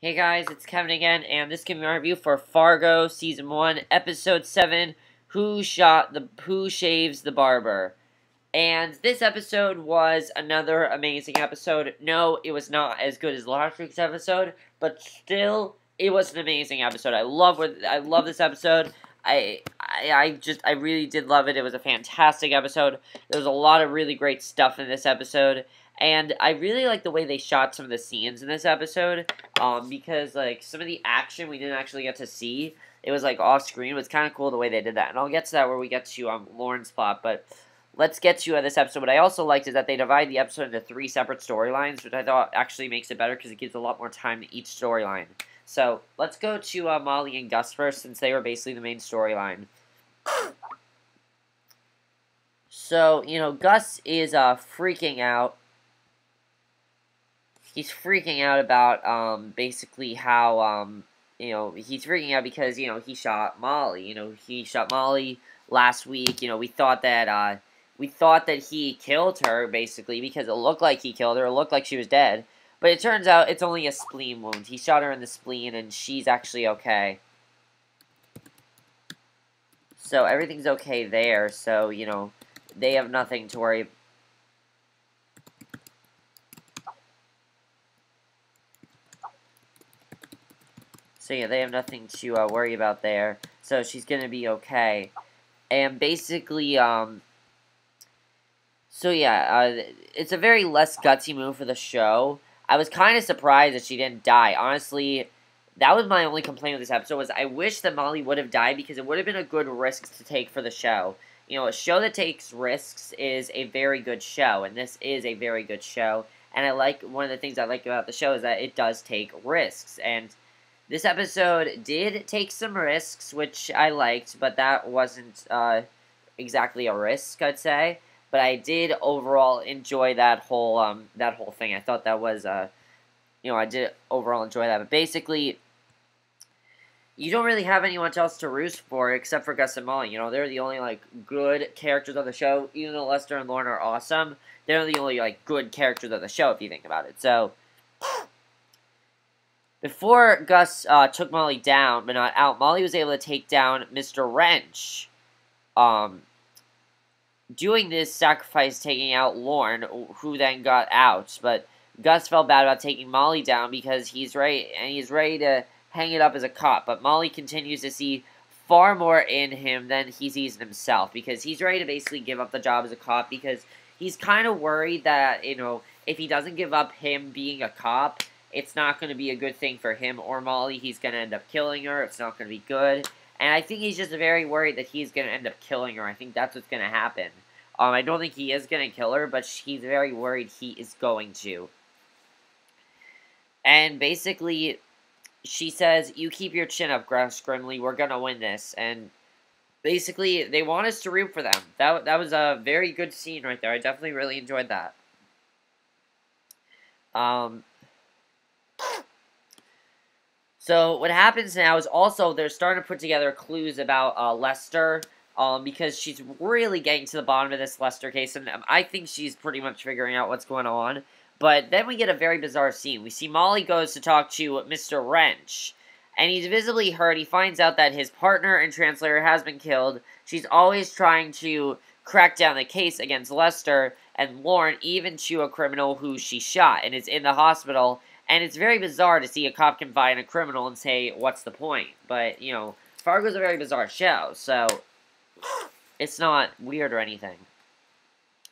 Hey guys, it's Kevin again, and this is gonna be my review for Fargo Season 1, Episode 7, Who Shaves the Barber. And this episode was another amazing episode. No, it was not as good as last week's episode, but still, it was an amazing episode. I love this episode. I really did love it. It was a fantastic episode. There was a lot of really great stuff in this episode. And I really like the way they shot some of the scenes in this episode, because, like, some of the action we didn't actually get to see. It was, like, off-screen. It was kind of cool the way they did that. And I'll get to that where we get to, Lorne's plot, but let's get to this episode. What I also liked is that they divide the episode into 3 separate storylines, which I thought actually makes it better because it gives a lot more time to each storyline. So, let's go to Molly and Gus first, since they were basically the main storyline. So, Gus is freaking out. He's freaking out about, basically how, he's freaking out because, he shot Molly. He shot Molly last week. We thought that he killed her, basically, because it looked like he killed her. It looked like she was dead. But it turns out it's only a spleen wound. He shot her in the spleen, and she's actually okay. So, everything's okay there. So, they have nothing to worry about. So yeah, they have nothing to worry about there. So she's gonna be okay. And basically, so yeah, it's a very less gutsy move for the show. I was kind of surprised that she didn't die. Honestly, that was my only complaint with this episode, was I wish that Molly would have died, because it would have been a good risk to take for the show. A show that takes risks is a very good show, and this is a very good show. And one of the things I like about the show is that it does take risks, and this episode did take some risks, which I liked, but that wasn't exactly a risk, I'd say. But I did overall enjoy that whole thing. I thought that was, I did overall enjoy that. But basically, you don't really have anyone else to roost for except for Gus and Molly. They're the only, good characters on the show. Even though Lester and Lorne are awesome, they're the only, good characters of the show, if you think about it. So before Gus took Molly down, but not out, Molly was able to take down Mr. Wrench. Doing this sacrifice, taking out Lorne, who then got out. But Gus felt bad about taking Molly down because he's ready to hang it up as a cop. But Molly continues to see far more in him than he sees in himself, because he's ready to basically give up the job as a cop, because he's kind of worried that, if he doesn't give up him being a cop, it's not going to be a good thing for him or Molly. He's going to end up killing her. It's not going to be good. And I think he's just very worried that he's going to end up killing her. I think that's what's going to happen. I don't think he is going to kill her, but he's very worried he is going to. And basically, she says, "You keep your chin up, Gus Grimley. We're going to win this." And basically, they want us to root for them. That was a very good scene right there. I definitely really enjoyed that. So what happens now is also they're starting to put together clues about Lester, because she's really getting to the bottom of this Lester case, and I think she's pretty much figuring out what's going on. But then we get a very bizarre scene. We see Molly goes to talk to Mr. Wrench, and he's visibly hurt. He finds out that his partner and translator has been killed. She's always trying to crack down the case against Lester and Lorne, even to a criminal who she shot and is in the hospital. And it's very bizarre to see a cop confide in a criminal and say, what's the point? But, Fargo's a very bizarre show, so it's not weird or anything.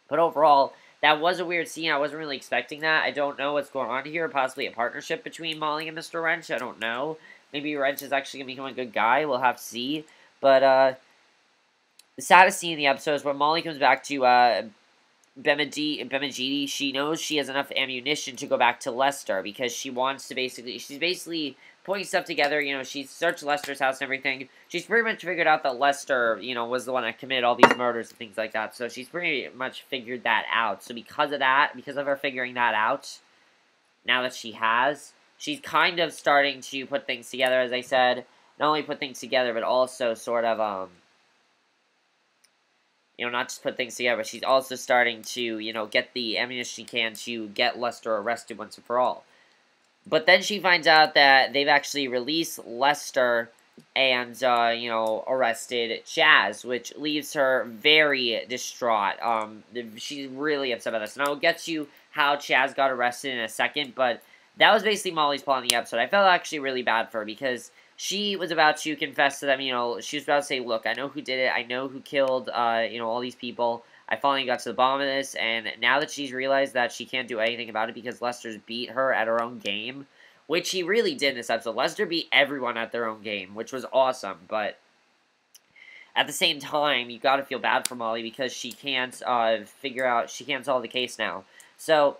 But overall, that was a weird scene. I wasn't really expecting that. I don't know what's going on here. Possibly a partnership between Molly and Mr. Wrench. I don't know. Maybe Wrench is actually going to become a good guy. We'll have to see. But, the saddest scene in the episode is when Molly comes back to, Bemidji. She knows she has enough ammunition to go back to Lester, because she wants to she's basically putting stuff together. She searched Lester's house and everything. She's pretty much figured out that Lester, was the one that committed all these murders and things like that. So she's pretty much figured that out. So because of her figuring that out, now that she has, she's kind of starting to put things together, as I said. Not only put things together, but also sort of, not just put things together, but she's also starting to, get the ammunition she can to get Lester arrested once and for all. But then she finds out that they've actually released Lester and, arrested Chaz, which leaves her very distraught. She's really upset about this. And I'll get to how Chaz got arrested in a second, but that was basically Molly's plot in the episode. I felt actually really bad for her because she was about to confess to them, she was about to say, look, I know who did it, I know who killed, all these people. I finally got to the bottom of this, and now that she's realized that she can't do anything about it because Lester's beat her at her own game, which he really did in this episode. Lester beat everyone at their own game, which was awesome, but at the same time, you gotta feel bad for Molly because she can't she can't solve the case now. So,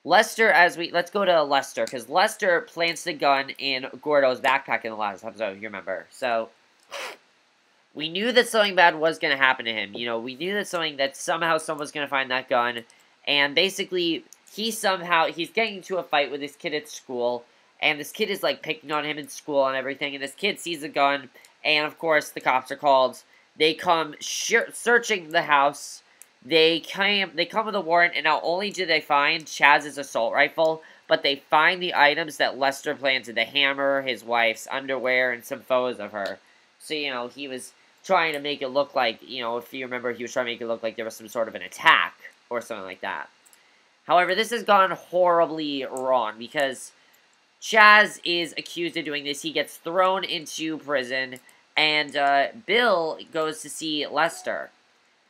let's go to Lester, because Lester plants the gun in Gordo's backpack in the last episode, if you remember. So, we knew that something bad was going to happen to him. We knew that somehow someone was going to find that gun. And basically, he's getting into a fight with this kid at school. And this kid is, picking on him in school and everything. And this kid sees a gun. And, of course, the cops are called. They come searching the house. They come with a warrant. And not only do they find Chaz's assault rifle, but they find the items that Lester planted. The hammer, his wife's underwear, and some photos of her. So, he was trying to make it look like, if you remember, he was trying to make it look like there was some sort of an attack or something like that. However, this has gone horribly wrong because Chaz is accused of doing this. He gets thrown into prison, and Bill goes to see Lester.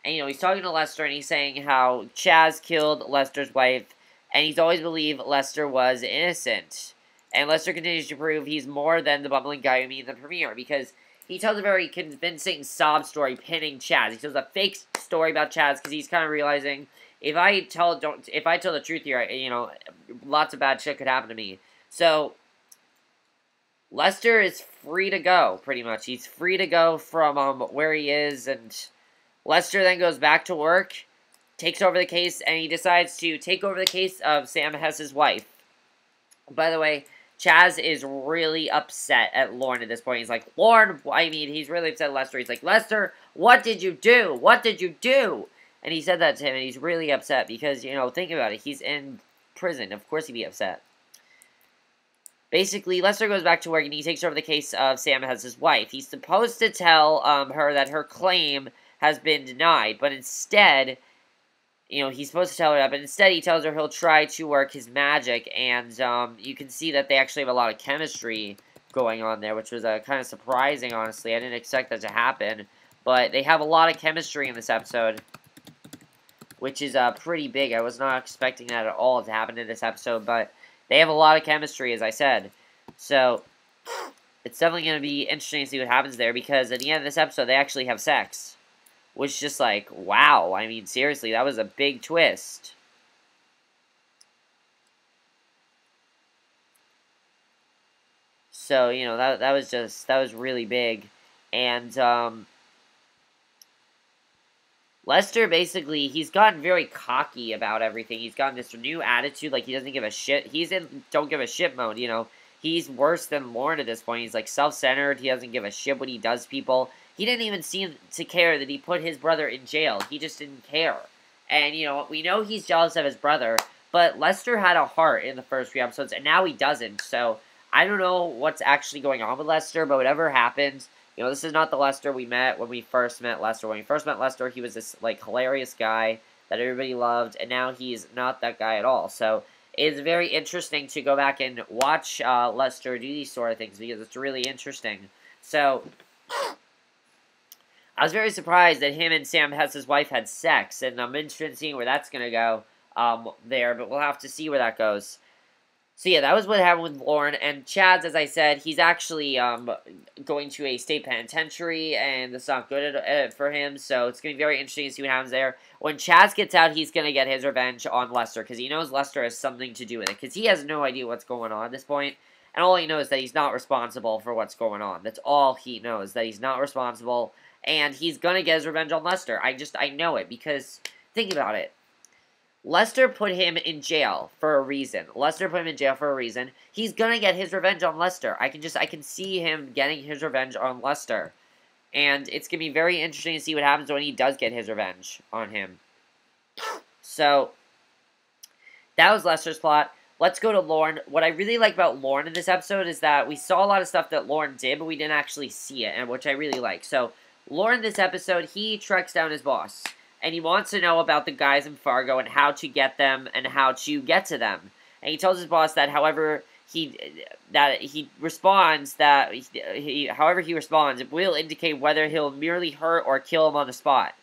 And, he's talking to Lester, and he's saying how Chaz killed Lester's wife, and he's always believed Lester was innocent. And Lester continues to prove he's more than the bumbling guy we meet in the premiere, because he tells a very convincing sob story pinning Chaz. He tells a fake story about Chaz because he's kind of realizing, if I tell the truth here, lots of bad shit could happen to me. So, Lester is free to go, pretty much. He's free to go from where he is, and Lester then goes back to work, takes over the case, and he decides to take over the case of Sam Hess's wife. By the way, Chaz is really upset at Lorne at this point. He's like, Lorne, he's really upset at Lester. He's like, Lester, what did you do? What did you do? And he said that to him, and he's really upset because, think about it. He's in prison. Of course he'd be upset. Basically, Lester goes back to work, and he takes over the case of Sam as his wife. He's supposed to tell her that her claim has been denied, but instead, he's supposed to tell her that, but instead he tells her he'll try to work his magic, and you can see that they actually have a lot of chemistry going on there, which was kind of surprising, honestly. I didn't expect that to happen, but they have a lot of chemistry in this episode, which is pretty big. I was not expecting that at all to happen in this episode, but they have a lot of chemistry, as I said. So, it's definitely going to be interesting to see what happens there, because at the end of this episode, they actually have sex. Which is just like, wow. Seriously, that was a big twist. So, that was really big. And, Lester, basically, he's gotten very cocky about everything. He's gotten this new attitude, like he doesn't give a shit. He's in don't give a shit mode, He's worse than Lorne at this point. He's, self-centered. He doesn't give a shit what he does to people. He didn't even seem to care that he put his brother in jail. He just didn't care. And, we know he's jealous of his brother, but Lester had a heart in the first few episodes, and now he doesn't. So, I don't know what's actually going on with Lester, but whatever happens, this is not the Lester we met when we first met Lester. When we first met Lester, he was this, hilarious guy that everybody loved, and now he's not that guy at all. So, it's very interesting to go back and watch Lester do these sort of things, because it's really interesting. So, I was very surprised that him and Sam Hess's wife had sex, and I'm interested in seeing where that's going to go there, but we'll have to see where that goes. So yeah, that was what happened with Lorne, and Chaz, as I said, he's actually going to a state penitentiary, and that's not good for him, so it's going to be very interesting to see what happens there. When Chaz gets out, he's going to get his revenge on Lester, because he knows Lester has something to do with it, because he has no idea what's going on at this point, and all he knows is that he's not responsible for what's going on. That's all he knows, that he's not responsible, and he's going to get his revenge on Lester. I know it, because think about it. Lester put him in jail for a reason. Lester put him in jail for a reason. He's going to get his revenge on Lester. I can see him getting his revenge on Lester. And it's going to be very interesting to see what happens when he does get his revenge on him. So, that was Lester's plot. let's go to Lorne. What I really like about Lorne in this episode is that we saw a lot of stuff that Lorne did, but we didn't actually see it, and which I really like. So, Lorne, this episode, he tracks down his boss, and he wants to know about the guys in Fargo and how to get them and how to get to them. And he tells his boss that, however he responds, however he responds, it will indicate whether he'll merely hurt or kill him on the spot.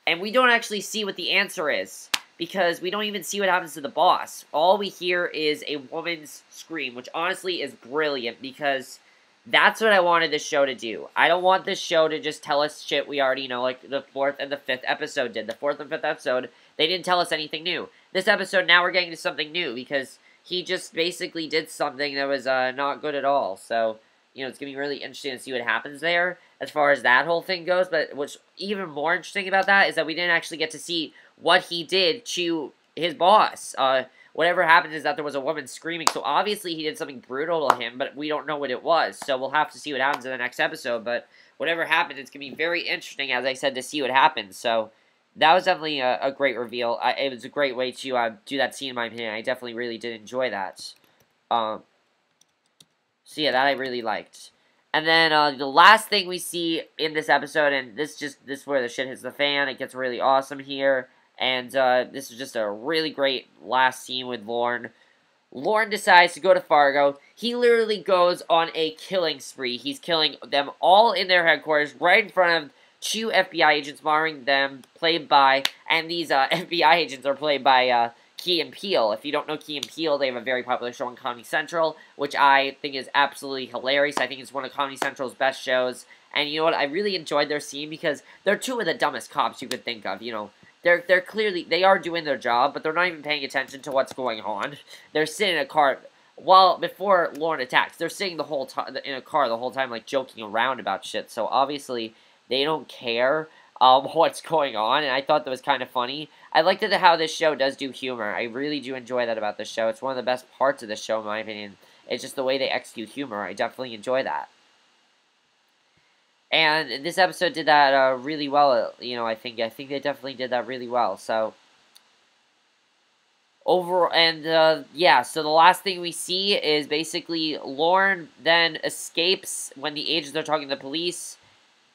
And we don't actually see what the answer is, because we don't even see what happens to the boss. All we hear is a woman's scream, which honestly is brilliant, because that's what I wanted this show to do. I don't want this show to just tell us shit we already know, like the 4th and the 5th episode did. The 4th and 5th episode, they didn't tell us anything new. This episode, now we're getting to something new, because he just basically did something that was not good at all. So, you know, it's going to be really interesting to see what happens there as far as that whole thing goes. But what's even more interesting about that is that we didn't actually get to see what he did to his boss. Whatever happened is that there was a woman screaming. So obviously he did something brutal to him, but we don't know what it was. So we'll have to see what happens in the next episode. But whatever happened, it's going to be very interesting, as I said, to see what happens. So that was definitely a great reveal. It was a great way to do that scene, in my opinion. I definitely really did enjoy that. So yeah, that I really liked. And then the last thing we see in this episode, and this is where the shit hits the fan. It gets really awesome here. And this is just a really great last scene with Lorne. Lorne decides to go to Fargo. He literally goes on a killing spree. He's killing them all in their headquarters, right in front of 2 FBI agents, monitoring them, played by, and these FBI agents are played by Key and Peele. If you don't know Key and Peele, they have a very popular show on Comedy Central, which I think is absolutely hilarious. I think it's one of Comedy Central's best shows. And you know what? I really enjoyed their scene because they're 2 of the dumbest cops you could think of, you know. They're clearly, they are doing their job, but they're not even paying attention to what's going on. They're sitting in a car, before Lorne attacks, they're sitting the whole time, in a car the whole time, like, joking around about shit. So, obviously, they don't care what's going on, and I thought that was kind of funny. I liked how this show does do humor. I really do enjoy that about this show. It's one of the best parts of this show, in my opinion. It's just the way they execute humor. I definitely enjoy that. And this episode did that really well, you know, I think they definitely did that really well, so. Yeah, so the last thing we see is basically Lorne then escapes when the agents are talking to the police.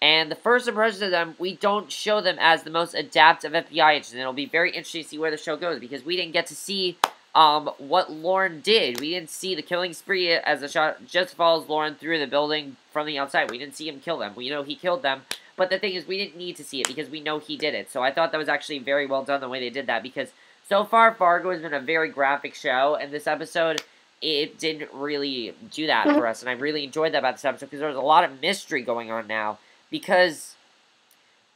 And the first impression of them, we don't show them as the most adept of FBI agents. And it'll be very interesting to see where the show goes, because we didn't get to see what Lorne did. We didn't see the killing spree as the shot just follows Lorne through the building from the outside. We didn't see him kill them. We know he killed them. But the thing is, we didn't need to see it because we know he did it. So I thought that was actually very well done the way they did that, because so far Fargo has been a very graphic show, and this episode, it didn't really do that for us. And I really enjoyed that about this episode, because there was a lot of mystery going on now. Because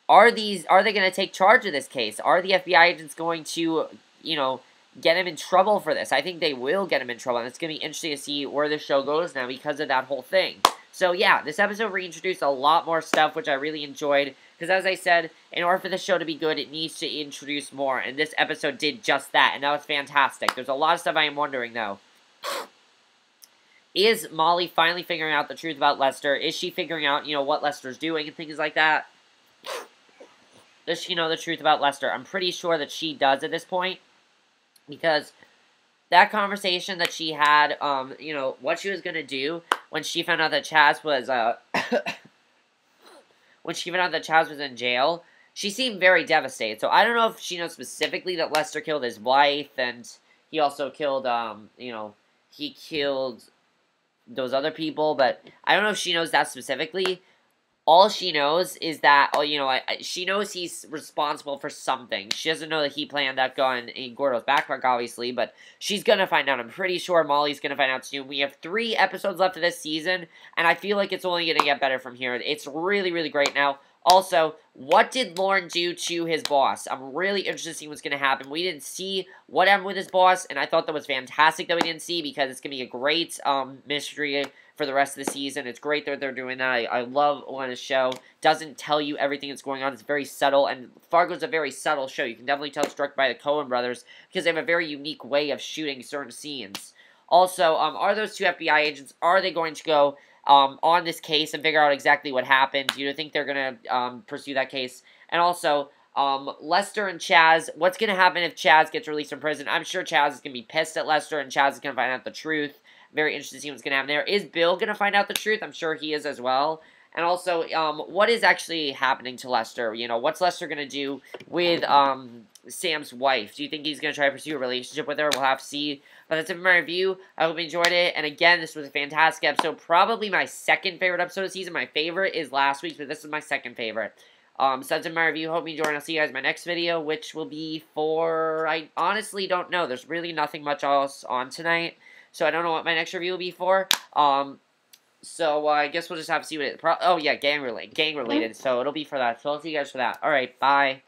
are they going to take charge of this case? Are the FBI agents going to, you know, get him in trouble for this? I think they will get him in trouble, and it's going to be interesting to see where the show goes now because of that whole thing. So yeah, this episode reintroduced a lot more stuff, which I really enjoyed, because as I said, in order for the show to be good, it needs to introduce more, and this episode did just that, and that was fantastic. There's a lot of stuff I am wondering, though. Is Molly finally figuring out the truth about Lester? Is she figuring out, you know, what Lester's doing and things like that? Does she know the truth about Lester? I'm pretty sure that she does at this point, because that conversation that she had, you know, what she was going to do when she found out that Chaz was, when she found out that Chaz was in jail, she seemed very devastated. So I don't know if she knows specifically that Lester killed his wife, and he also killed, you know, he killed those other people, but I don't know if she knows that specifically. All she knows is that, oh, you know, she knows he's responsible for something. She doesn't know that he planted that gun in Gordo's backpack, obviously, but she's gonna find out. I'm pretty sure Molly's gonna find out soon. We have 3 episodes left of this season, and I feel like it's only gonna get better from here. It's really, really great now. Also, what did Lorne do to his boss? I'm really interested to see what's going to happen. We didn't see what happened with his boss, and I thought that was fantastic that we didn't see, because it's going to be a great mystery for the rest of the season. It's great that they're doing that. I love when a show doesn't tell you everything that's going on. It's very subtle, and Fargo's a very subtle show. You can definitely tell it's directed by the Coen brothers, because they have a very unique way of shooting certain scenes. Also, are those 2 FBI agents, are they going to go on this case and figure out exactly what happened? Do you think they're going to pursue that case? And also, Lester and Chaz, what's going to happen if Chaz gets released from prison? I'm sure Chaz is going to be pissed at Lester, and Chaz is going to find out the truth. Very interested to see what's going to happen there. Is Bill going to find out the truth? I'm sure he is as well. And also, what is actually happening to Lester? You know, what's Lester going to do with, Sam's wife? Do you think he's going to try to pursue a relationship with her? We'll have to see. But that's it for my review. I hope you enjoyed it. And again, this was a fantastic episode. Probably my second favorite episode of the season. My favorite is last week's, but this is my second favorite. So that's it for my review. Hope you enjoyed, and I'll see you guys in my next video, which will be for... I honestly don't know. There's really nothing much else on tonight. So I don't know what my next review will be for. So I guess we'll just have to see what it... oh, yeah, gang related. So it'll be for that. So I'll see you guys for that. Alright, bye.